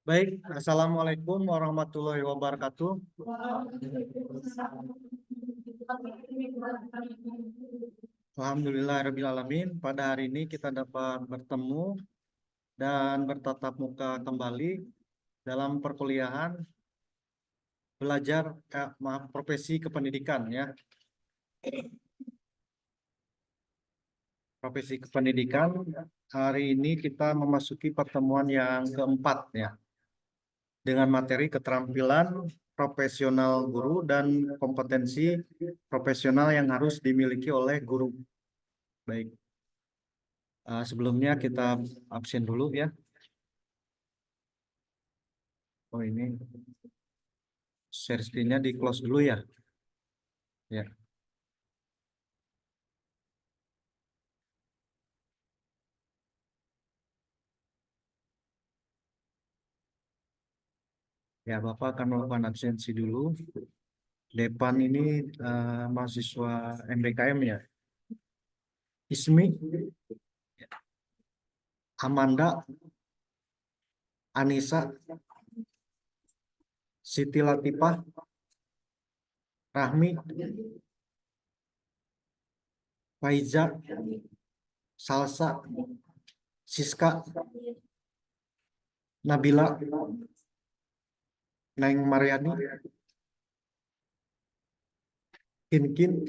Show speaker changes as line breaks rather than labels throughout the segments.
Baik, Assalamualaikum warahmatullahi wabarakatuh. Alhamdulillahirrahmanirrahim. Pada hari ini kita dapat bertemu dan bertatap muka kembali dalam perkuliahan belajar profesi kependidikan ya. Profesi kependidikan hari ini kita memasuki pertemuan yang keempat ya dengan materi keterampilan profesional guru dan kompetensi profesional yang harus dimiliki oleh guru. Baik. Sebelumnya kita absen dulu ya. Oh ini share screen-nya di close dulu ya. Ya, ya Bapak akan melakukan absensi dulu. Depan ini mahasiswa MBKM ya. Ismi, Amanda, Anissa, Siti Latifah, Rahmi, Faiza, Salsa, Siska, Nabila, Neng Mariani, Kinkin,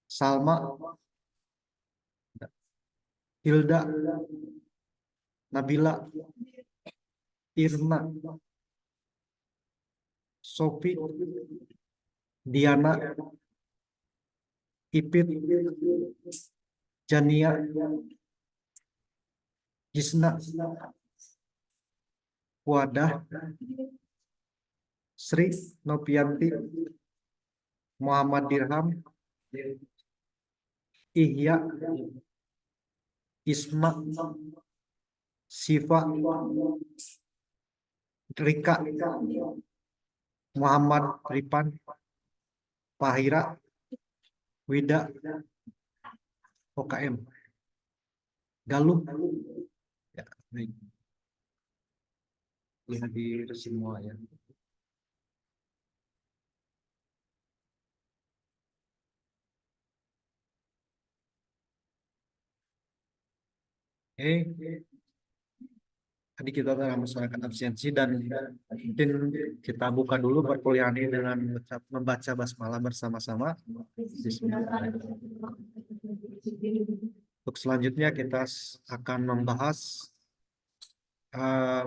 Salma, Hilda, Nabila, Irna, Sofi, Diana, Ipit, Jania, Gisna, Wadah, Sri Nopianti, Muhammad Dirham, Ihya, Isma, Siva, Rika, Muhammad Ripan, Fahira, Wida, OKM, Galuh, ya, baik. Hadir semua ya. Tadi kita telah melaksanakan absensi dan mungkin kita buka dulu perkuliahan ini dengan membaca basmalah bersama-sama. Untuk selanjutnya kita akan membahas eh,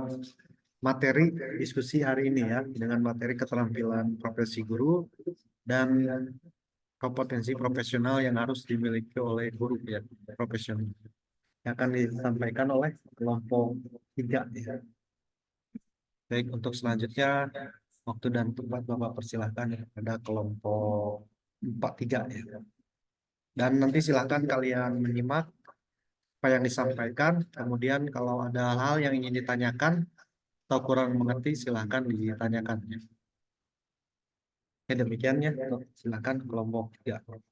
materi diskusi hari ini ya dengan materi keterampilan profesi guru dan kompetensi profesional yang harus dimiliki oleh guru ya profesional yang akan disampaikan oleh kelompok 3 ya. Baik, untuk selanjutnya waktu dan tempat Bapak persilahkan ya, pada kelompok 43 ya. Dan nanti silakan kalian menyimak apa yang disampaikan. Kemudian kalau ada hal-hal yang ingin ditanyakan atau kurang mengerti silakan ditanyakan ya. Ya demikiannya, silakan kelompok 3.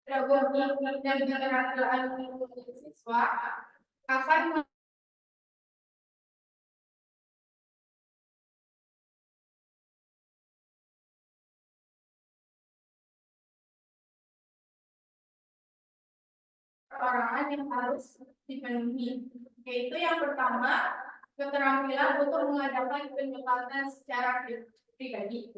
pedagogi dan keterampilan siswa akan perorangan yang harus dipenuhi, yaitu yang pertama keterampilan untuk mengadakan pendekatan secara pribadi.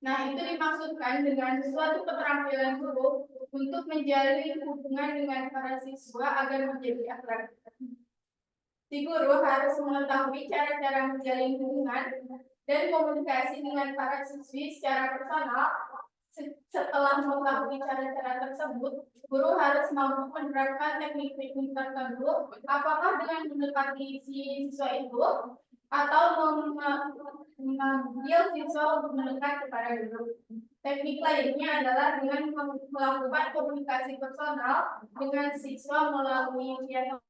Nah, itu dimaksudkan dengan suatu keterampilan guru untuk menjalin hubungan dengan para siswa agar menjadi akrab. Si guru harus mengetahui cara-cara menjalin hubungan dan komunikasi dengan para siswi secara personal. Setelah mengetahui cara-cara tersebut, guru harus mampu menerapkan teknik-teknik tertentu, apakah dengan mendekati si siswa itu atau memanggil siswa untuk mendekat kepada guru. Teknik lainnya adalah dengan melakukan komunikasi personal dengan siswa melalui via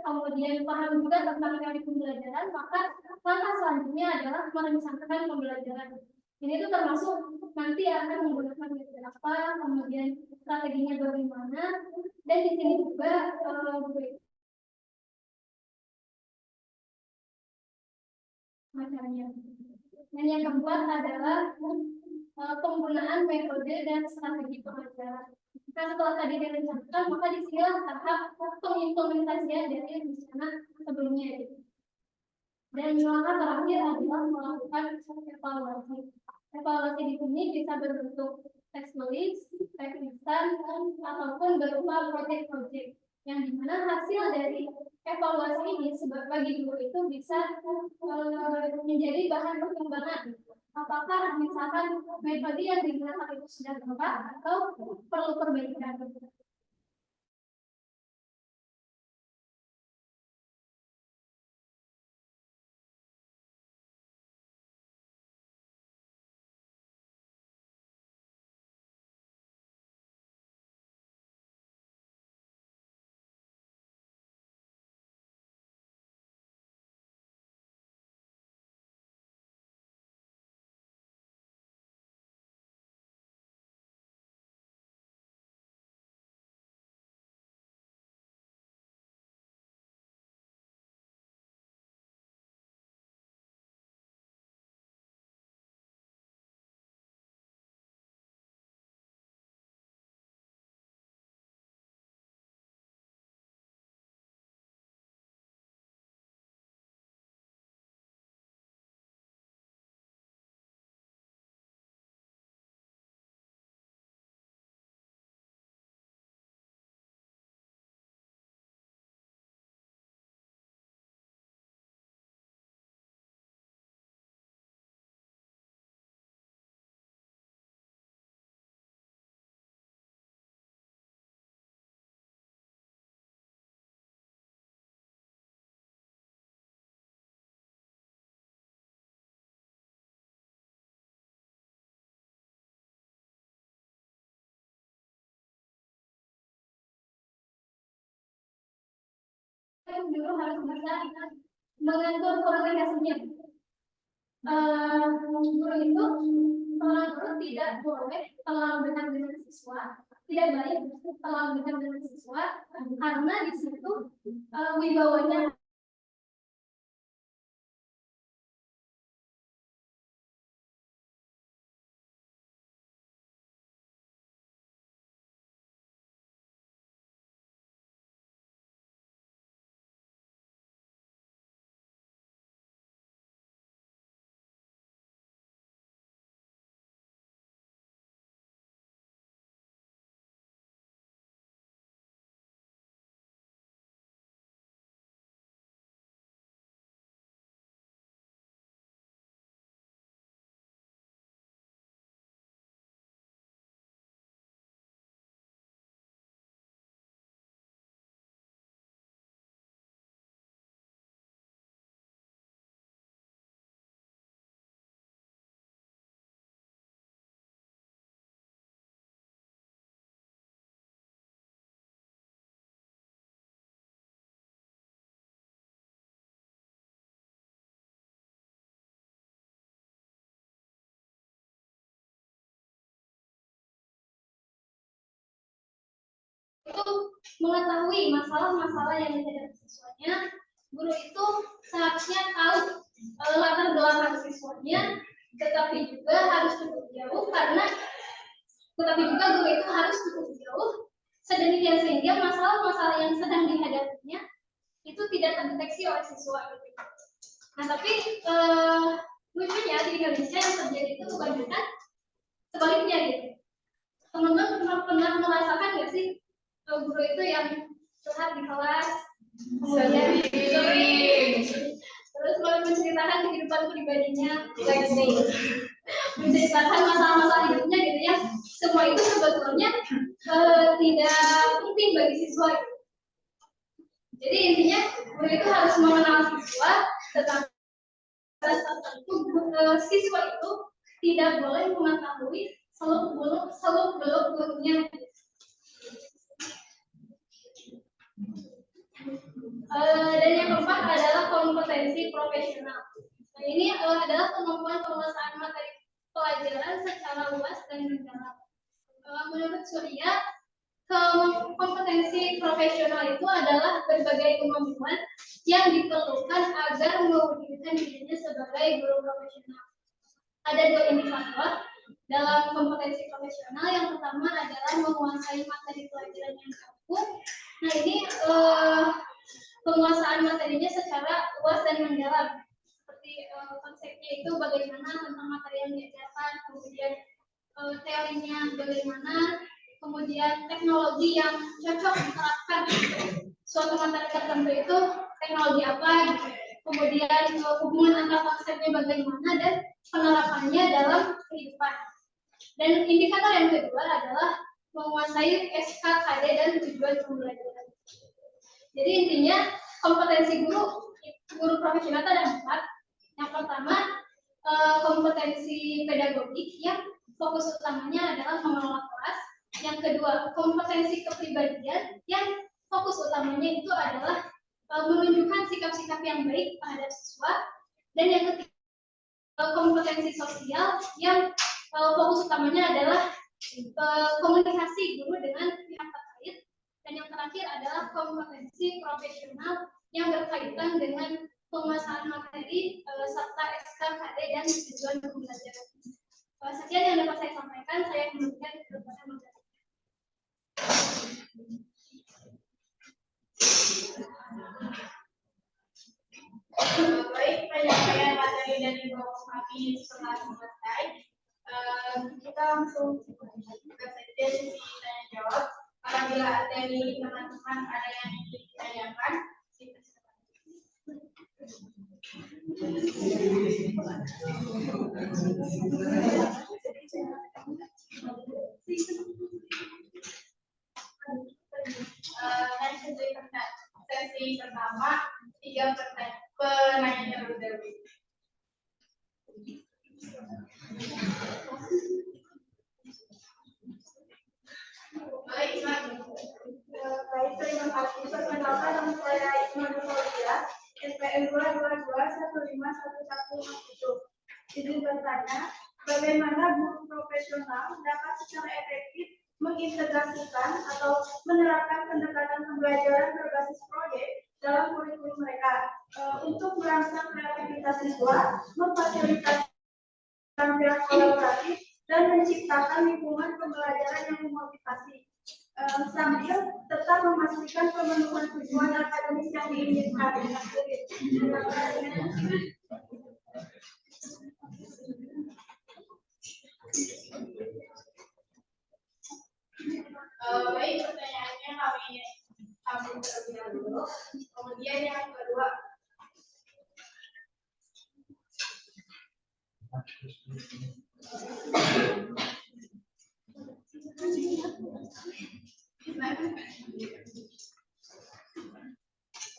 kemudian paham juga tentang teori pembelajaran, maka langkah selanjutnya adalah merencanakan pembelajaran. Ini tuh termasuk nanti akan menggunakan metode apa, kemudian strateginya bagaimana, dan di sini juga macamnya. Dan yang keempat adalah penggunaan metode dan strategi pengajaran. Nah, setelah tadi direncanakan, maka disinilah tahap pengimplementasian dari rencana sebelumnya. Dan langkah terakhir adalah melakukan evaluasi. Evaluasi di sini bisa berbentuk teks tulis, teks lisan, ataupun berupa project-project yang dimana hasil dari evaluasi ini bagi guru itu bisa menjadi bahan pertimbangan. Apakah misalkan metode yang digunakan itu sudah tepat atau perlu perbaikan? Guru harus bisa mengatur komunikasinya. Guru itu seorang guru tidak boleh terlalu dekat dengan siswa, tidak baik terlalu dekat dengan siswa, karena di situ wibawanya itu mengetahui masalah-masalah yang dihadapi siswanya, guru itu seharusnya tahu latar belakang siswanya, tetapi juga harus cukup jauh guru itu harus cukup jauh sedemikian sehingga masalah-masalah yang sedang dihadapinya itu tidak terdeteksi oleh siswa. Nah, tapi lucunya di Indonesia yang terjadi itu kebanyakan sebaliknya gitu. Teman-teman pernah merasakan nggak sih guru itu yang curhat di kelas, kemudian terus menceritakan kehidupan pribadinya, menceritakan masalah-masalah hidupnya gitu ya. Semua itu sebetulnya tidak penting bagi siswa. Jadi intinya guru itu harus mengenal siswa, tetapi siswa itu tidak boleh mengetahui seluk-beluk gurunya. Dan yang keempat adalah kompetensi profesional. Nah, ini adalah kemampuan penguasaan materi pelajaran secara luas dan mendalam. Menurut Surya, kompetensi profesional itu adalah berbagai kemampuan yang diperlukan agar mewujudkan dirinya sebagai guru profesional. Ada dua indikator dalam kompetensi profesional. Yang pertama adalah menguasai materi pelajaran yang baku. Nah, ini penguasaan materinya secara luas dan mendalam. Seperti konsepnya itu bagaimana tentang materi yang diajarkan, kemudian teorinya bagaimana, kemudian teknologi yang cocok diterapkan suatu materi tertentu itu teknologi apa, gitu. Kemudian hubungan antar konsepnya bagaimana dan penerapannya dalam kehidupan. Dan indikator yang kedua adalah menguasai SKKD dan tujuan pembelajaran. Jadi intinya kompetensi guru profesional ada 4. Yang pertama kompetensi pedagogik yang fokus utamanya adalah mengelola kelas. Yang kedua kompetensi kepribadian yang fokus utamanya itu adalah menunjukkan sikap-sikap yang baik terhadap siswa. Dan yang ketiga kompetensi sosial yang fokus utamanya adalah komunikasi guru dengan pihak terkait. Dan yang terakhir adalah kompetensi profesional yang berkaitan dengan penguasaan materi serta SKKD dan tujuan pembelajaran. Sekian yang dapat saya sampaikan. Saya kembalikan kepada materi.
Baik, penyampaian materi dari Bapak kami setelah selesai. Kita langsung ke sesi tanya jawab. Apabila dari teman-teman ada yang ingin ditanyakan, sesi pertama 3 penanya terlebih. Baik, baik, terima kasih. Perkenalkan nama saya Ismail Fauzia, SPM 222151117. Izin bertanya, bagaimana guru profesional dapat secara efektif mengintegrasikan atau menerapkan pendekatan pembelajaran berbasis proyek dalam kurikulum mereka untuk merangsang kreativitas siswa, memfasilitasi keterampilan kolaboratif, dan menciptakan lingkungan pembelajaran yang memotivasi, sambil tetap memastikan pemenuhan tujuan akademis yang diinginkan. Baik, pertanyaannya kami ambil terlebih dahulu. Kemudian yang kedua,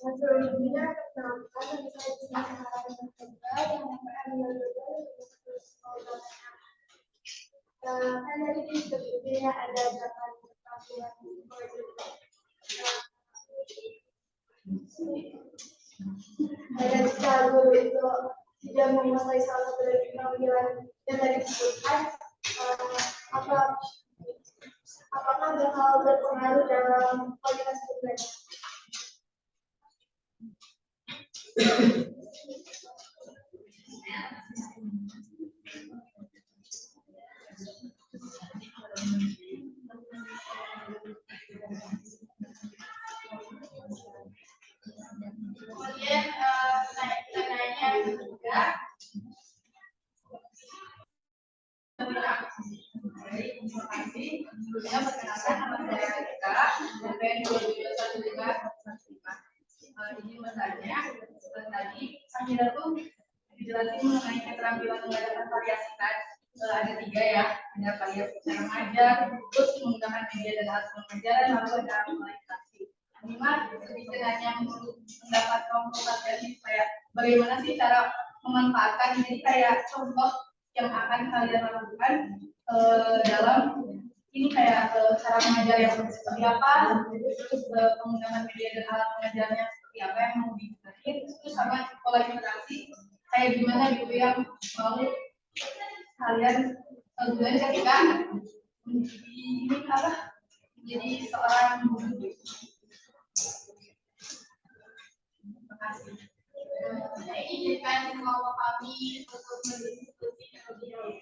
sebelumnya perkenalkan saya kan dari sebelumnya ada 8 keterampilan ada jika guru itu tidak menguasai salah satu dari keterampilan yang tadi disebutkan, apakah bakal berpengaruh dalam kualitas belajar? Kemudian pertanyaannya ketiga, terima kasih. Sebelumnya perkenalkan nama saya Rika, SPM 22115. Ini bertanya, tadi Samira tuh dijelasin mengenai keterampilan mengadakan variasi kan. Ada 3 ya, ada variasi cara mengajar, terus menggunakan media dan alat pembelajaran, lalu ada komunikasi. Memang istilahnya mendapat komputasi kayak bagaimana sih cara memanfaatkan, jadi kayak contoh yang akan kalian lakukan dalam ini kayak cara mengajar yang seperti apa, terus penggunaan media dan alat pengajarnya seperti apa yang mau dibenahin, itu sama kolaborasi kayak gimana gitu yang mau kalian lakukan ketika jadi seorang guru. Terima kasih. Ini kan kelompok kami untuk berdiskusi lebih jauh.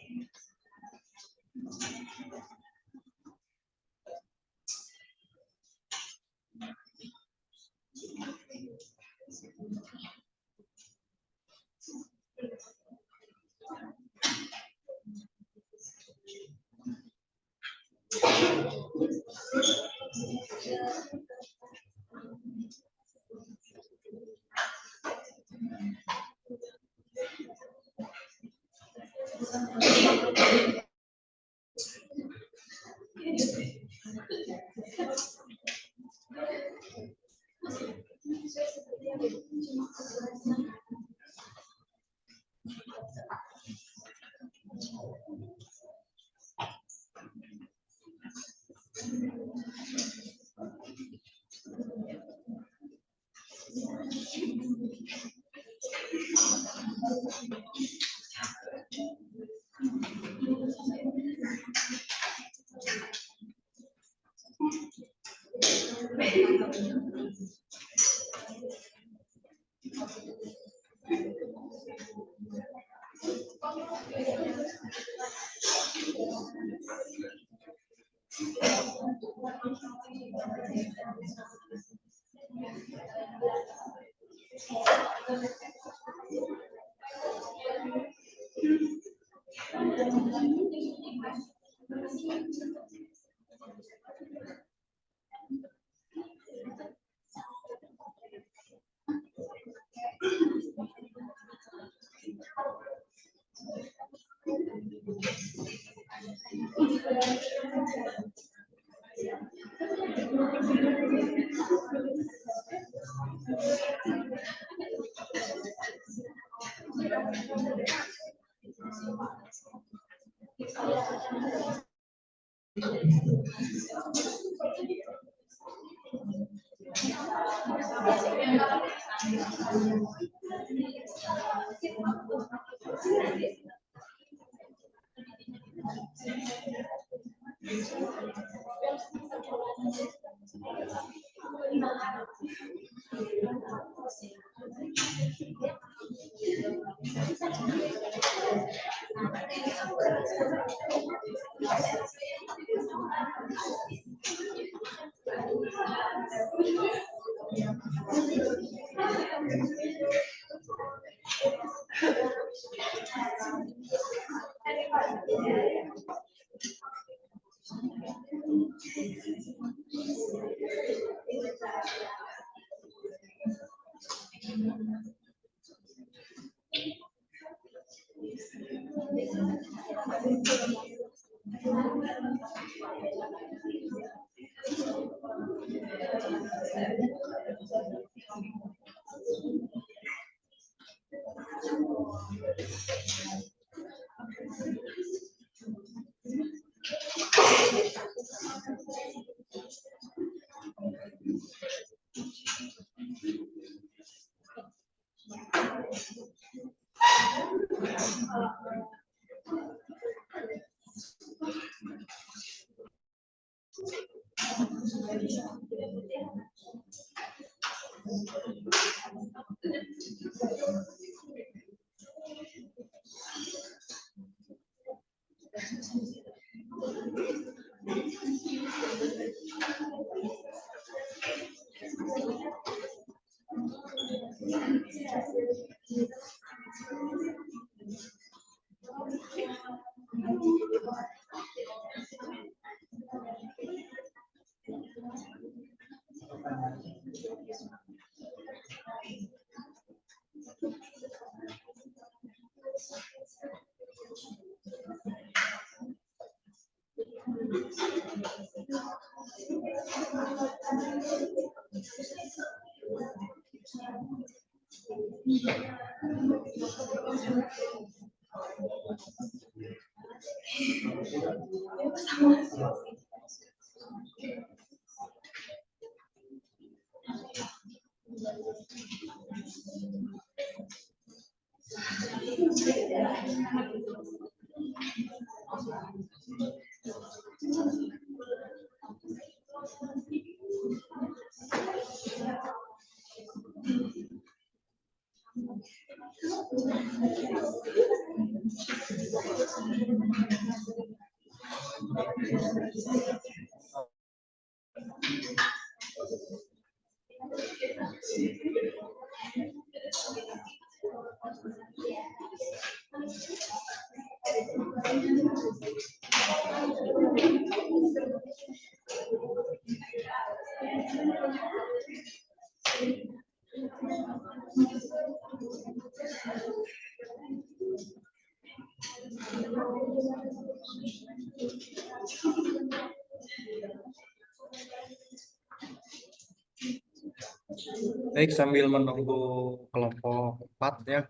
Baik, sambil menunggu kelompok 4 ya,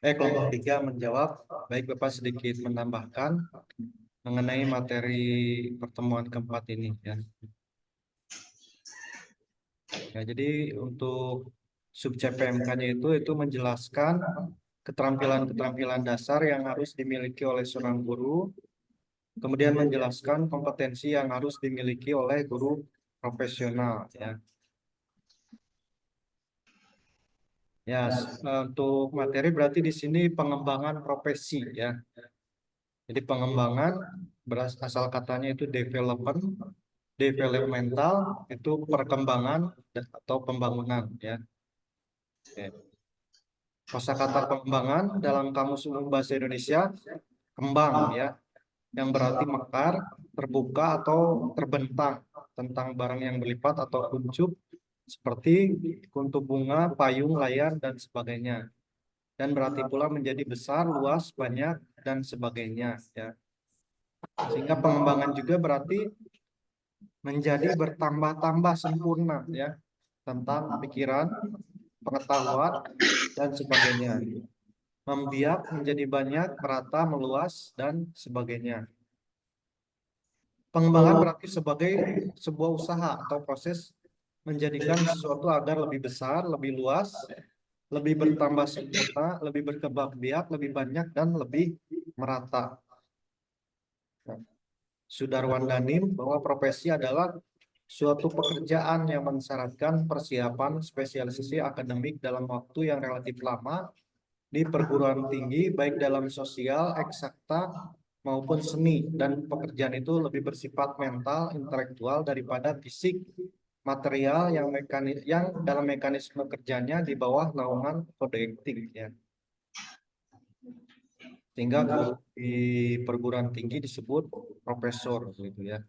kelompok 3 menjawab. Baik, Bapak sedikit menambahkan mengenai materi pertemuan keempat ini ya. Ya, jadi untuk sub CPMK-nya itu menjelaskan keterampilan-keterampilan dasar yang harus dimiliki oleh seorang guru, kemudian menjelaskan kompetensi yang harus dimiliki oleh guru profesional ya. Ya, untuk materi berarti di sini pengembangan profesi ya. Jadi pengembangan asal katanya itu developmental itu perkembangan atau pembangunan ya. Oke. Kosakata pengembangan dalam Kamus Umum Bahasa Indonesia kembang ya, yang berarti mekar, terbuka atau terbentang tentang barang yang berlipat atau kuncup seperti kuntup bunga, payung, layar dan sebagainya. Dan berarti pula menjadi besar, luas, banyak dan sebagainya ya. Sehingga pengembangan juga berarti menjadi bertambah-tambah sempurna ya, tentang pikiran, pengetahuan dan sebagainya. Membiak menjadi banyak, merata, meluas dan sebagainya. Pengembangan berarti sebagai sebuah usaha atau proses menjadikan sesuatu agar lebih besar, lebih luas, lebih bertambah sempurna, lebih berkembang biak, lebih banyak dan lebih merata. Sudarwan Danim bahwa profesi adalah suatu pekerjaan yang mensyaratkan persiapan spesialisasi akademik dalam waktu yang relatif lama di perguruan tinggi, baik dalam sosial, eksakta, maupun seni, dan pekerjaan itu lebih bersifat mental, intelektual daripada fisik, material yang dalam mekanisme kerjanya di bawah naungan kode etik ya. Sehingga guru di perguruan tinggi disebut profesor gitu ya.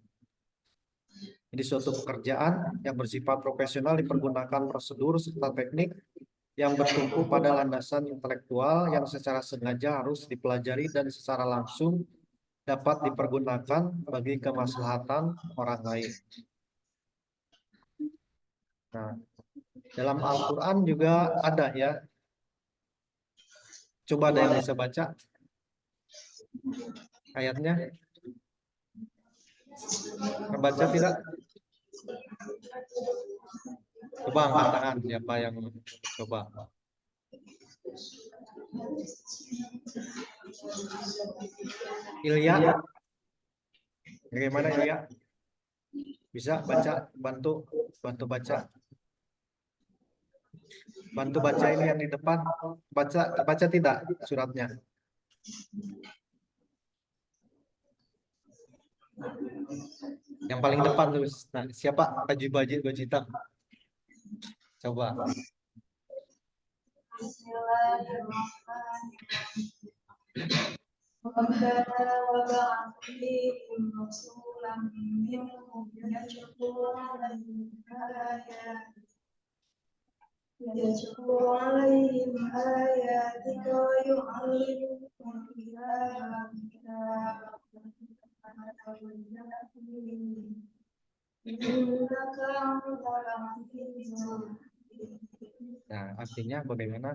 Jadi suatu pekerjaan yang bersifat profesional dipergunakan prosedur serta teknik yang bertumpu pada landasan intelektual yang secara sengaja harus dipelajari dan secara langsung dapat dipergunakan bagi kemaslahatan orang lain. Nah, dalam Al-Quran juga ada ya. Coba ada yang bisa baca ayatnya? Terbaca tidak? Coba angkat tangan siapa yang coba. Ilya, bagaimana Ilya? Bisa baca, bantu baca. Bantu baca ini yang di depan. Baca tidak suratnya? Yang paling depan terus. Nah, siapa? Baju hitam. Coba. Nah, artinya bagaimana?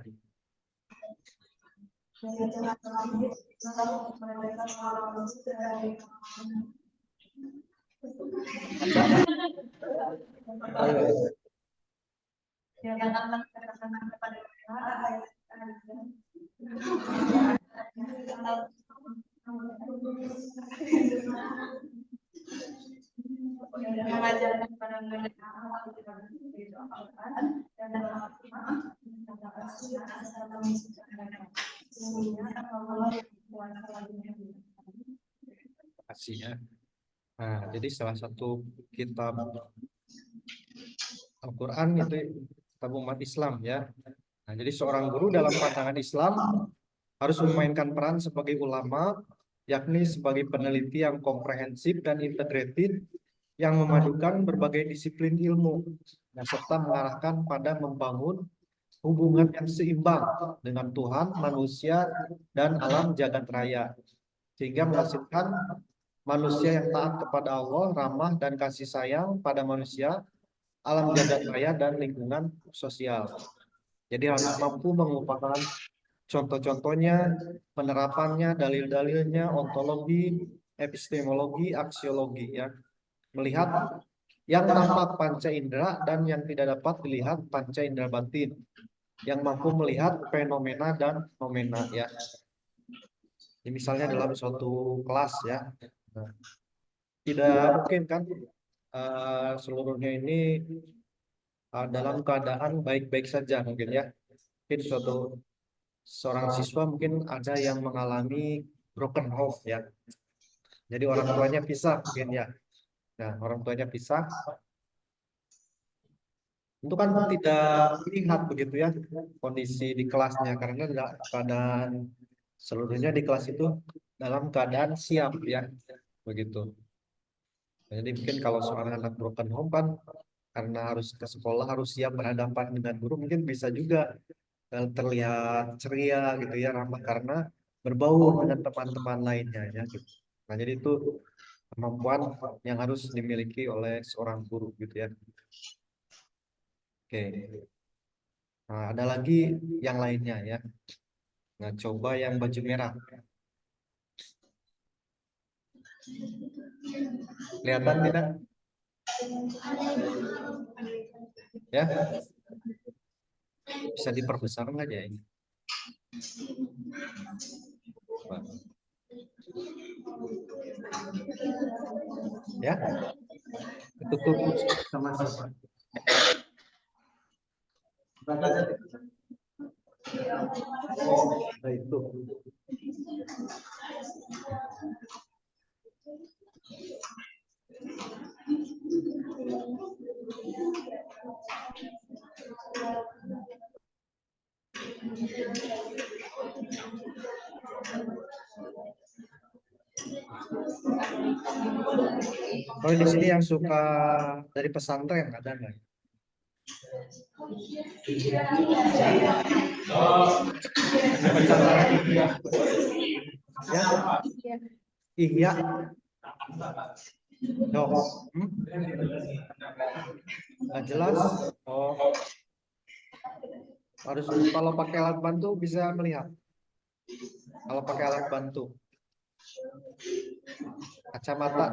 Kasih ya. Nah, jadi salah satu kitab Al-Quran itu kitab umat Islam ya. Nah, jadi seorang guru dalam pandangan Islam harus memainkan peran sebagai ulama, yakni sebagai peneliti yang komprehensif dan integratif yang memadukan berbagai disiplin ilmu, dan serta mengarahkan pada membangun hubungan yang seimbang dengan Tuhan, manusia, dan alam jagat raya, sehingga menghasilkan manusia yang taat kepada Allah, ramah dan kasih sayang pada manusia, alam jagat raya, dan lingkungan sosial. Jadi harus mampu mengupayakan contoh-contohnya, penerapannya, dalil-dalilnya, ontologi, epistemologi, aksiologi ya. Melihat yang tampak panca indera dan yang tidak dapat dilihat panca indera batin, yang mampu melihat fenomena dan nomena ya. Ini misalnya dalam suatu kelas ya. Nah, tidak mungkin kan seluruhnya ini dalam keadaan baik-baik saja mungkin ya. Mungkin seorang siswa mungkin ada yang mengalami broken home ya. Jadi orang tuanya pisah mungkin ya. Nah, orang tuanya pisah. Itu kan tidak lihat begitu ya kondisi di kelasnya, karena keadaan seluruhnya di kelas itu dalam keadaan siap ya begitu. Jadi mungkin kalau seorang anak broken home kan karena harus ke sekolah, harus siap berhadapan dengan guru, mungkin bisa juga terlihat ceria gitu ya, ramah karena berbaur dengan teman-teman lainnya ya gitu. Nah, jadi itu kemampuan yang harus dimiliki oleh seorang guru gitu ya. Oke. Nah, ada lagi yang lainnya ya. Nah, coba yang baju merah. Kelihatan tidak? Ya. Bisa diperbesar nggak ya ini? Ya. Tutup sama siapa? Oh, itu. Kalau di sini yang suka dari pesantren ada nggak? Pesantren ya? Iya. Dong. Nggak jelas. Oh. Harus kalau pakai alat bantu bisa melihat. Kalau pakai alat bantu. Kacamata.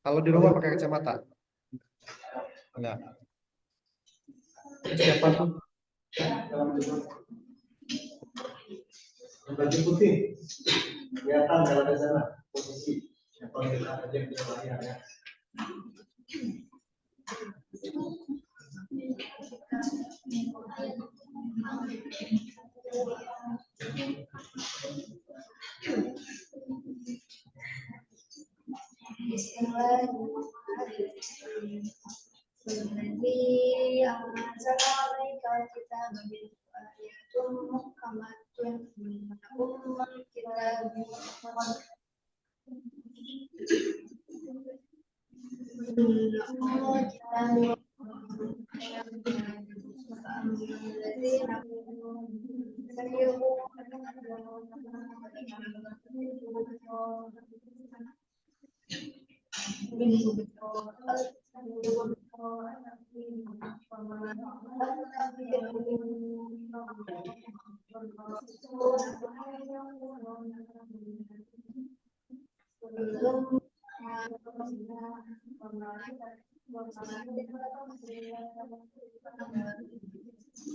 Kalau di rumah pakai kacamata? Enggak. Siapa tuh?
Baju putih. Kelihatan kalau di sana posisi. Kalau kita aja bisa lihat ya.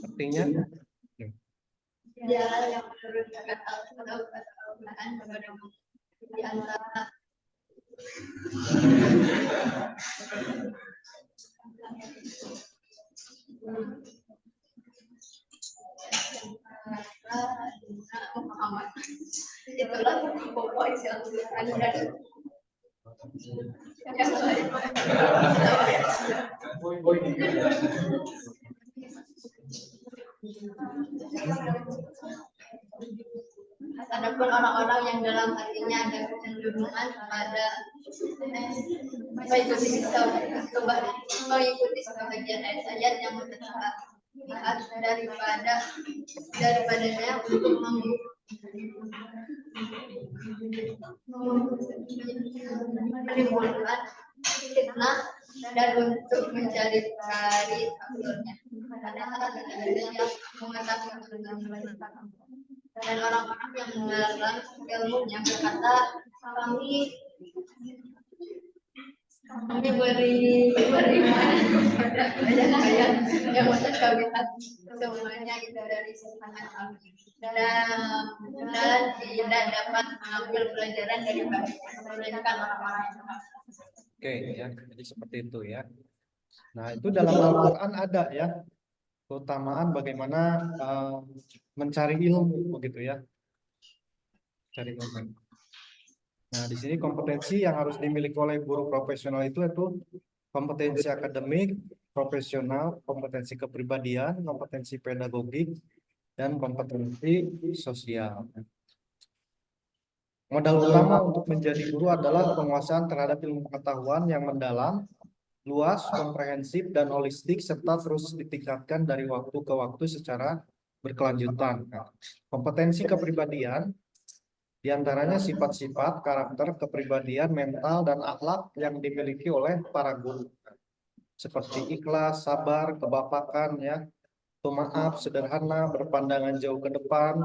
Artinya
Ya, yang menurut Al-Quran di antara Muhammad. Itulah pokok Islam dan yang lain. Adapun orang-orang yang dalam hatinya ada kecenderungan pada mengikuti sebagian ayat-ayat yang bermanfaat daripadanya untuk menimbulkan fitnah dan untuk mencari-cari akhirnya. Padahal tidak ada yang mengetahui tentang dan orang-orang yang mendalam ilmunya berkata, kami beriman pada ayat-ayat yang mutasyabihat, semuanya itu dari tangan kami dan tidak dapat mengambil pelajaran dari melainkan orang-orang yang benar.
Oke, ya, jadi seperti itu ya. Nah, itu dalam Al-Quran ada ya, keutamaan bagaimana mencari ilmu begitu ya, cari ilmu. Nah, di sini kompetensi yang harus dimiliki oleh guru profesional itu kompetensi akademik, profesional, kompetensi kepribadian, kompetensi pedagogik, dan kompetensi sosial. Modal utama untuk menjadi guru adalah penguasaan terhadap ilmu pengetahuan yang mendalam, luas, komprehensif, dan holistik, serta terus ditingkatkan dari waktu ke waktu secara berkelanjutan. Nah, kompetensi kepribadian diantaranya sifat-sifat, karakter, kepribadian, mental, dan akhlak yang dimiliki oleh para guru. Seperti ikhlas, sabar, kebapakan, ya, pemaaf, sederhana, berpandangan jauh ke depan,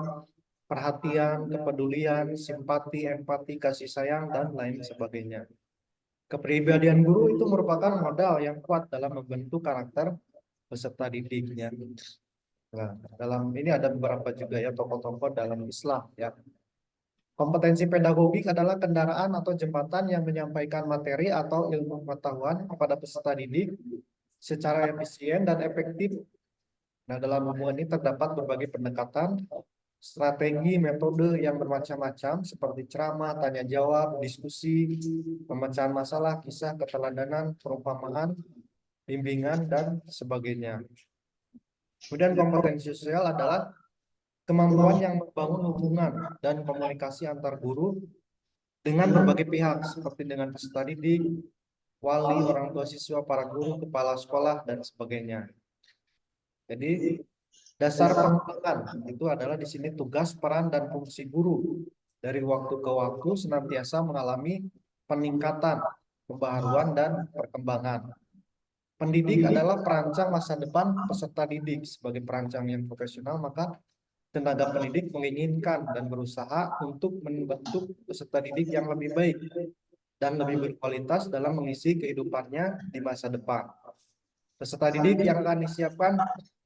perhatian, kepedulian, simpati, empati, kasih sayang, dan lain sebagainya. Kepribadian guru itu merupakan modal yang kuat dalam membentuk karakter peserta didiknya. Nah, dalam ini ada beberapa juga ya tokoh-tokoh dalam Islam ya. Kompetensi pedagogik adalah kendaraan atau jembatan yang menyampaikan materi atau ilmu pengetahuan kepada peserta didik secara efisien dan efektif. Nah, dalam hubungan ini terdapat berbagai pendekatan, strategi, metode yang bermacam-macam seperti ceramah, tanya jawab, diskusi, pemecahan masalah, kisah, keteladanan, perumpamaan, bimbingan, dan sebagainya. Kemudian kompetensi sosial adalah kemampuan yang membangun hubungan dan komunikasi antar guru dengan berbagai pihak seperti dengan peserta didik, wali, orang tua siswa, para guru, kepala sekolah, dan sebagainya. Jadi dasar pengembangan itu adalah di sini tugas, peran, dan fungsi guru dari waktu ke waktu senantiasa mengalami peningkatan, pembaharuan, dan perkembangan. Pendidik adalah perancang masa depan peserta didik. Sebagai perancang yang profesional, maka tenaga pendidik menginginkan dan berusaha untuk membentuk peserta didik yang lebih baik dan lebih berkualitas dalam mengisi kehidupannya di masa depan. Peserta didik yang akan disiapkan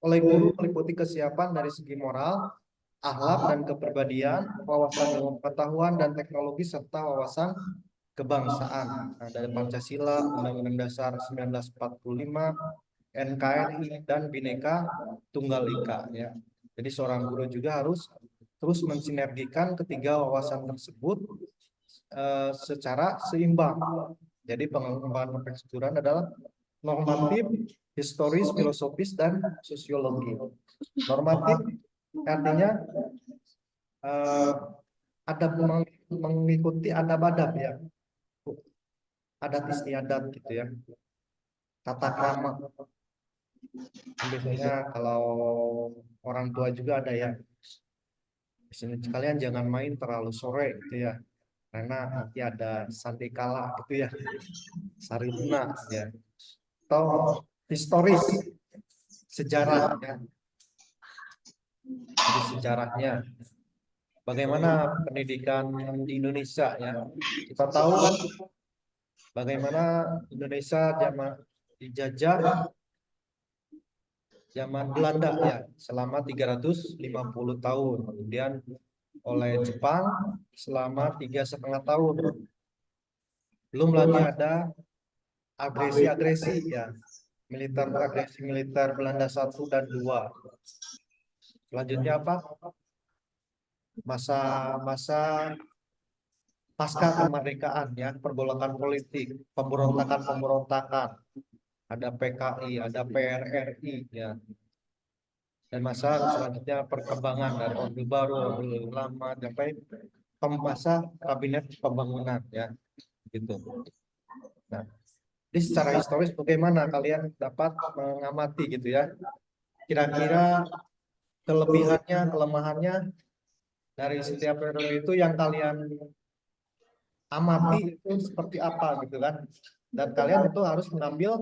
oleh guru meliputi kesiapan dari segi moral, akhlak dan kepribadian, wawasan ilmu pengetahuan dan teknologi, serta wawasan kebangsaan. Nah, dari Pancasila, Undang-Undang Dasar 1945, NKRI, dan Bhinneka Tunggal Ika. Ya. Jadi seorang guru juga harus terus mensinergikan ketiga wawasan tersebut secara seimbang. Jadi pengembangan kejujuran adalah normatif, historis, filosofis, dan sosiologi. Normatif artinya ada mengikuti adab-adab ya, adat istiadat gitu ya, tata krama. Biasanya kalau orang tua juga ada ya, di sini kalian jangan main terlalu sore gitu ya, karena nanti ada sandekala gitu ya, sarina ya, atau historis, sejarah ya. Jadi sejarahnya bagaimana pendidikan di Indonesia ya, kita tahu kan bagaimana Indonesia zaman dijajah zaman Belanda ya selama 350 tahun, kemudian oleh Jepang selama 3,5 tahun. Belum lagi ada agresi-agresi ya, agresi militer Belanda 1 dan 2. Selanjutnya apa? masa pasca kemerdekaan ya, pergolakan politik, pemberontakan, ada PKI, ada PRRI ya, dan masa selanjutnya perkembangan dari Orde Baru, Orde Lama sampai masa kabinet pembangunan ya, gitu. Nah, jadi secara historis bagaimana kalian dapat mengamati gitu ya, kira-kira kelebihannya, kelemahannya dari setiap periode itu yang kalian amati itu seperti apa gitu kan, dan kalian itu harus mengambil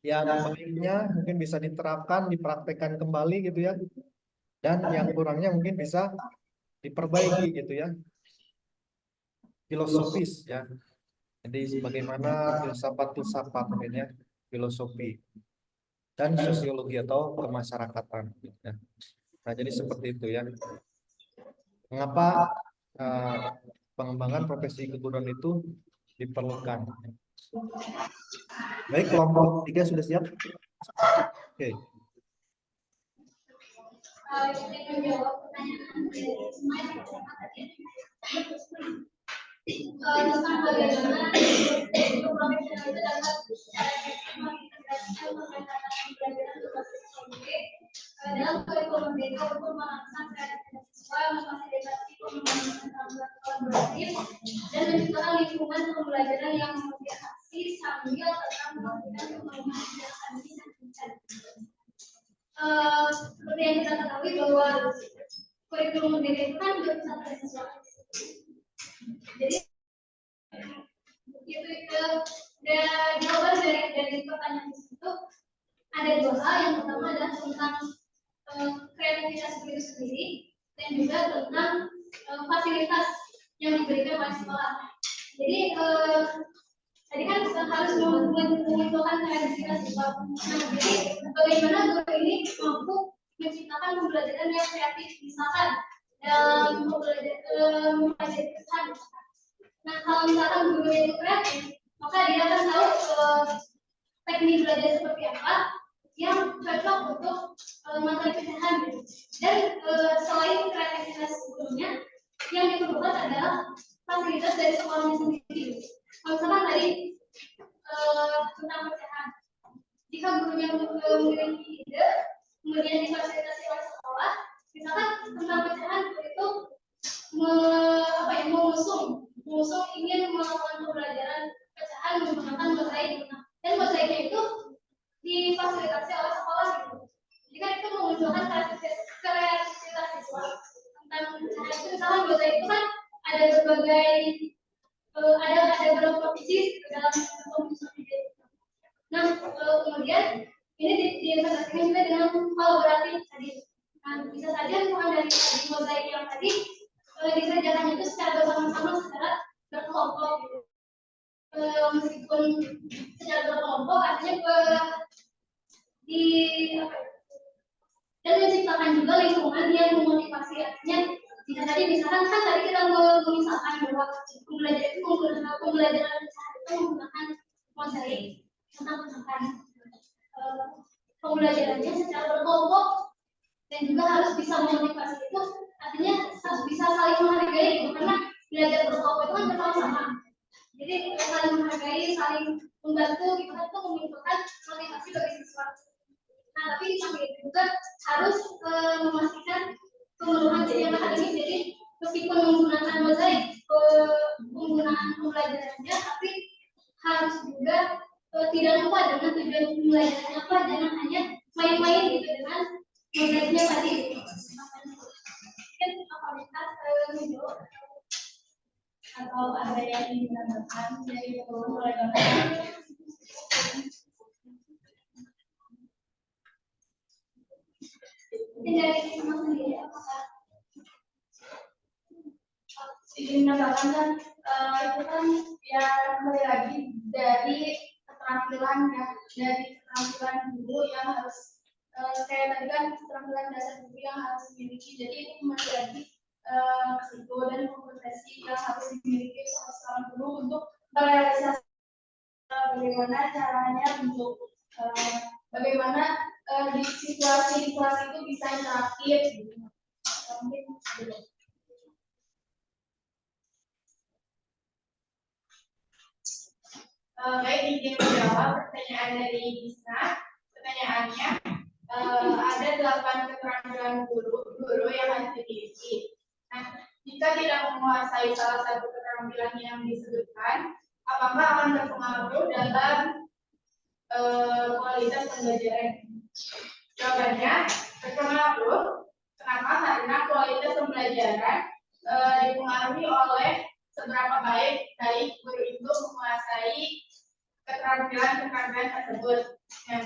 yang baiknya mungkin bisa diterapkan, dipraktekkan kembali gitu ya, dan yang kurangnya mungkin bisa diperbaiki gitu ya, filosofis ya. Jadi bagaimana filsafat mungkin ya, filosofi dan sosiologi atau kemasyarakatan gitu ya. Nah, jadi seperti itu ya. Mengapa eh, pengembangan profesi keguruan itu diperlukan? Baik, kelompok 3 sudah siap? Oke.
Saya menjawab pertanyaan dari Ismail tentang bagaimana guru profesional itu dapat mengintegrasikan pendekatan pembelajaran berbasis teknologi dalam kurikulum desa untuk merangsang kreativitas siswa, memfasilitasi pengembangan keterampilan kolaboratif, dan menciptakan lingkungan pembelajaran yang memotivasi sambil tetap memastikan pengembangan yang akademis dan pencarian. Seperti yang kita ketahui bahwa kurikulum merdeka itu kan berpusat pada siswa. Jadi itu jawaban dari pertanyaan itu ada dua hal. Yang pertama adalah tentang kreativitas itu sendiri dan juga tentang fasilitas yang diberikan oleh sekolah. Jadi tadi kan harus mengumpulkan kreativitas siswa. Nah, jadi bagaimana guru ini mampu menciptakan pembelajaran yang kreatif, misalkan dalam mempelajari pesan. Nah, kalau misalkan guru itu kreatif, maka dia akan tahu teknik belajar seperti apa yang cocok untuk materi pecahan gitu. Dan selain kreativitas gurunya, yang diperlukan adalah fasilitas dari sekolahnya sendiri. Kalau misalkan tadi tentang pecahan, jika gurunya memiliki ide, kemudian difasilitasi oleh sekolah, misalkan tentang pecahan itu mengusung ingin melakukan pembelajaran pecahan menggunakan mozaik. Dan mozaiknya itu difasilitasi oleh sekolah gitu. Jika itu memunculkan kreativitas siswa tentang pecahan itu, misalkan mozaik itu kan ada berbagai ada beberapa provisi dalam penyusunan ide. Nah, kemudian ini diintegrasikan juga dengan kolaboratif tadi. Nah, bisa saja misalkan dari mozaik yang tadi dikerjakan itu secara bersama-sama, secara berkelompok gitu. Meskipun secara berkelompok artinya dan menciptakan juga lingkungan yang memotivasi, artinya jika tadi misalkan kan tadi kita memisahkan bahwa pembelajaran itu pembelajaran itu menggunakan mozaik tentang pecahan. Pembelajarannya secara berkelompok dan juga harus bisa memotivasi, itu artinya harus bisa saling menghargai gitu, karena belajar berkelompok itu kan bersama-sama. Jadi saling menghargai, saling membantu gitu kan, itu memunculkan motivasi bagi siswa. Nah, tapi sambil itu juga harus memastikan pemenuhan yang akademis. Jadi meskipun menggunakan mozaik penggunaan pembelajarannya, tapi harus juga tidak lupa dengan tujuan pembelajarannya apa, jangan hanya main-main gitu dengan mozaiknya tadi. Mungkin kapasitas video atau ada yang digunakan dari mulai dari semua sendiri apakah menambahkan kan itu kan ya kembali lagi dari keterampilan ya, dari keterampilan guru yang harus kayak tadi kan keterampilan dasar guru yang harus dimiliki. Jadi itu kembali lagi risiko dan kompetensi yang harus dimiliki seorang guru untuk merealisasi bagaimana caranya untuk bagaimana di situasi itu bisa interaktif gitu. Mungkin
Baik, izin menjawab pertanyaan dari Gisna. Pertanyaannya, ada 8 keterampilan guru yang harus dimiliki. Nah, jika tidak menguasai salah satu keterampilan yang disebutkan, apakah akan berpengaruh dalam kualitas pembelajaran? Jawabannya berpengaruh. Kenapa? Karena kualitas pembelajaran dipengaruhi oleh seberapa baik guru itu menguasai keterampilan tersebut. Nah,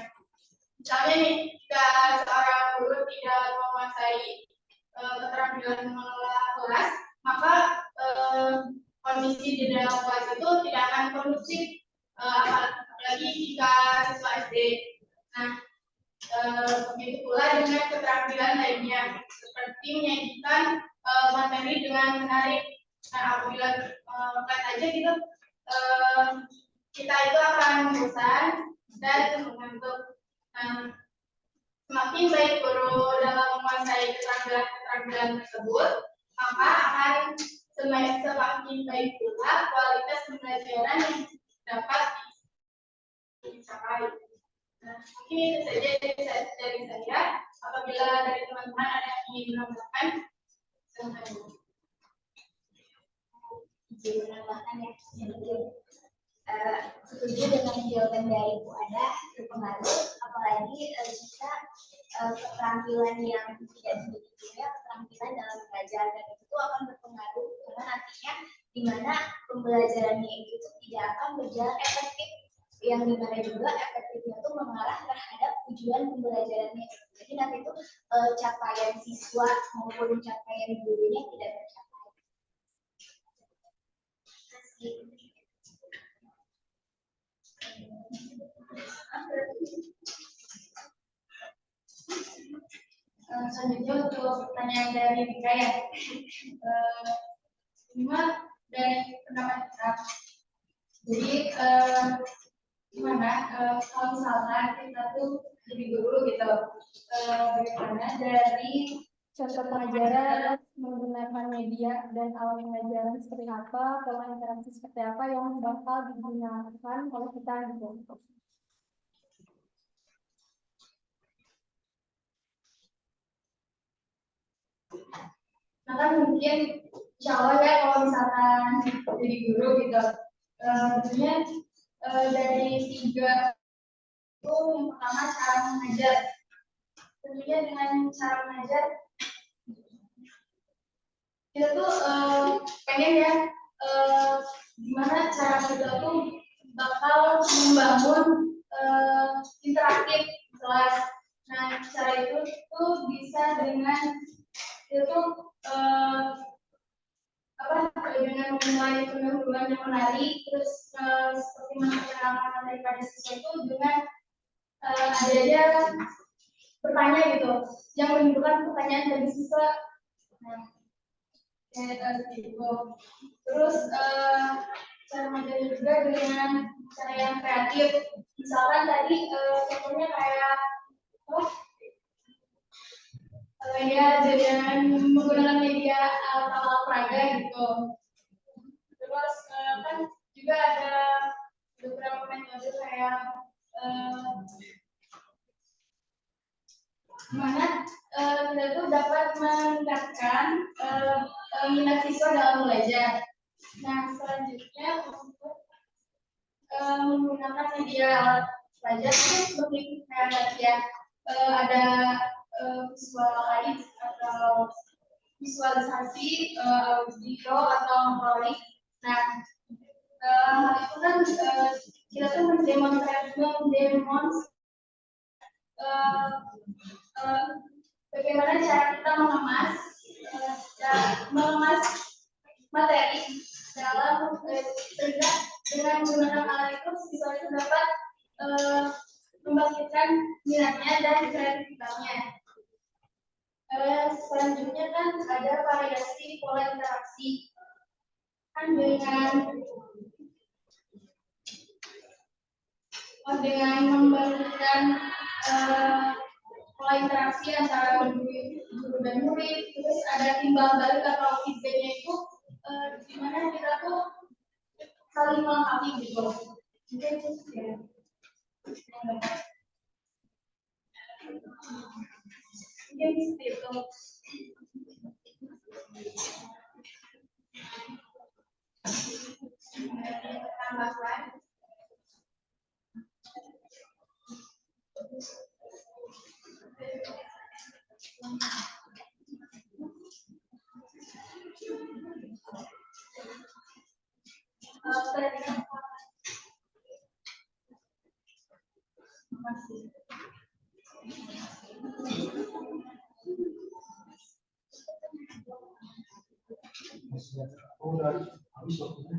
misalnya nih, jika seorang guru tidak menguasai keterampilan mengelola kelas, maka kondisi di dalam kelas itu tidak akan kondusif, apalagi jika siswa SD. Nah, begitu pula dengan keterampilan lainnya, seperti menyajikan materi dengan menarik. Nah, apabila kelas aja gitu, kita itu akan bosan dan mengantuk. Nah, semakin baik guru dalam menguasai keterampilan tersebut, maka akan semakin baik pula kualitas pembelajaran yang dapat dicapai. Nah, mungkin itu saja dari saya. Apabila dari teman-teman ada yang ingin menambahkan, silakan.
Izin menambahkan ya. Setuju dengan jawaban dari Bu Ada, berpengaruh, apalagi jika keterampilan yang tidak dimiliki keterampilan dalam belajar, dan itu akan berpengaruh karena nantinya di mana pembelajarannya itu tidak akan berjalan efektif, yang dimana juga efektifnya itu mengarah terhadap tujuan pembelajarannya. Jadi nanti itu capaian siswa maupun capaian gurunya tidak tercapai.
Selanjutnya untuk pertanyaan dari Dika ya, cuma dari pendapat kita, jadi gimana kalau misalkan kita tuh jadi guru gitu, bagaimana dari contoh pengajaran menggunakan media dan alat pengajaran seperti apa, pola interaksi seperti apa yang bakal digunakan oleh kita gitu. Nah kan mungkin insya Allah ya kalau misalkan jadi guru gitu, tentunya dari 3 itu yang pertama cara mengajar. Tentunya dengan cara mengajar kita tuh pengen ya gimana cara kita tuh bakal membangun interaktif kelas. Nah cara itu tuh bisa dengan itu dengan memulai pendahuluan yang menarik, terus seperti mengenalkan daripada siswa itu dengan ada aja bertanya gitu, yang menimbulkan pertanyaan dari siswa. Nah, gitu. Terus cara mengajar juga dengan cara yang kreatif. Misalkan tadi contohnya kayak ya dengan menggunakan media alat peraga gitu. Terus kan juga ada beberapa metode kayak mana kita itu dapat meningkatkan minat siswa dalam belajar. Nah selanjutnya untuk menggunakan media alat belajar itu seperti ya ada visual lain atau visualisasi, audio atau motorik. Nah hal itu kan kita tuh bagaimana cara kita mengemas materi dalam sehingga dengan menggunakan alat itu siswa itu dapat membangkitkan minatnya dan kreativitasnya. Selanjutnya kan ada variasi pola interaksi kan dengan membangkitkan pola interaksi antara guru dan murid, terus ada timbal balik atau feedbacknya itu di mana kita tuh saling melengkapi gitu. Tambahkan.
Udah habis waktunya.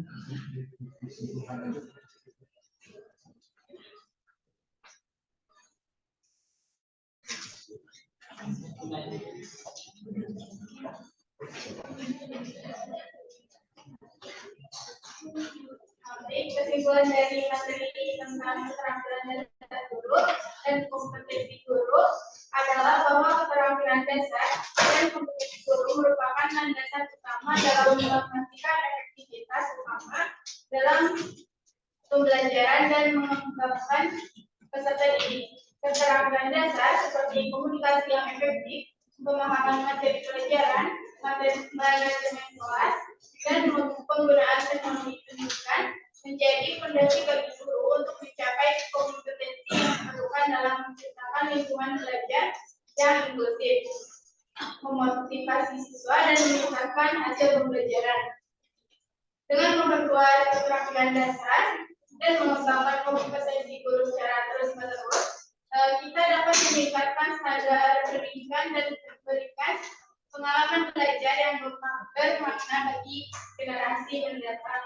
Kesimpulan dari materi tentang keterampilan dasar guru dan kompetensi guru adalah bahwa keterampilan dasar dan kompetensi guru merupakan landasan utama dalam memastikan efektivitas utama dalam pembelajaran dan mengembangkan peserta didik. Keterampilan dasar seperti komunikasi yang efektif, pemahaman materi pelajaran, manajemen kelas, dan penggunaan teknologi pendidikan menjadi fondasi bagi guru untuk mencapai kompetensi yang diperlukan dalam menciptakan lingkungan belajar yang inklusif, memotivasi siswa dan meningkatkan hasil pembelajaran. Dengan memperkuat keterampilan dasar dan mengembangkan kompetensi guru secara terus-menerus, kita dapat meningkatkan standar pendidikan dan memberikan pengalaman belajar yang bermakna bagi generasi mendatang.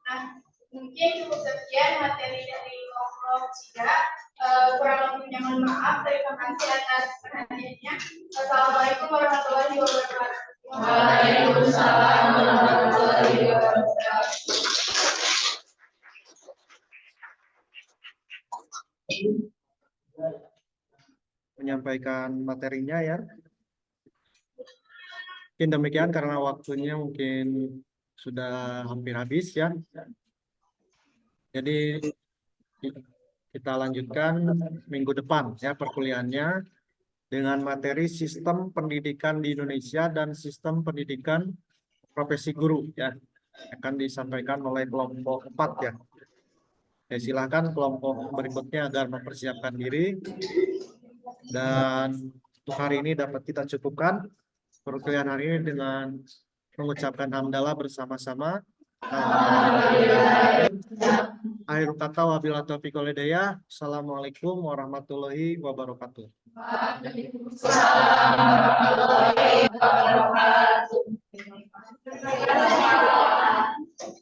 Nah, mungkin cukup sekian materi dari kelompok 3. Kurang lebihnya mohon maaf. Terima kasih atas perhatiannya. Assalamualaikum warahmatullahi wabarakatuh.
Waalaikumsalam warahmatullahi wabarakatuh.
Menyampaikan materinya ya. Mungkin demikian karena waktunya mungkin sudah hampir habis ya. Jadi kita lanjutkan minggu depan ya perkuliahannya dengan materi sistem pendidikan di Indonesia dan sistem pendidikan profesi guru ya. Akan disampaikan oleh kelompok 4 ya. Silakan kelompok berikutnya agar mempersiapkan diri. Dan untuk hari ini dapat kita cukupkan perkuliahan hari ini dengan mengucapkan hamdalah bersama-sama. Akhir kata wabillahi taufiq wal hidayah. Assalamualaikum warahmatullahi wabarakatuh.
Waalaikumsalam warahmatullahi wabarakatuh.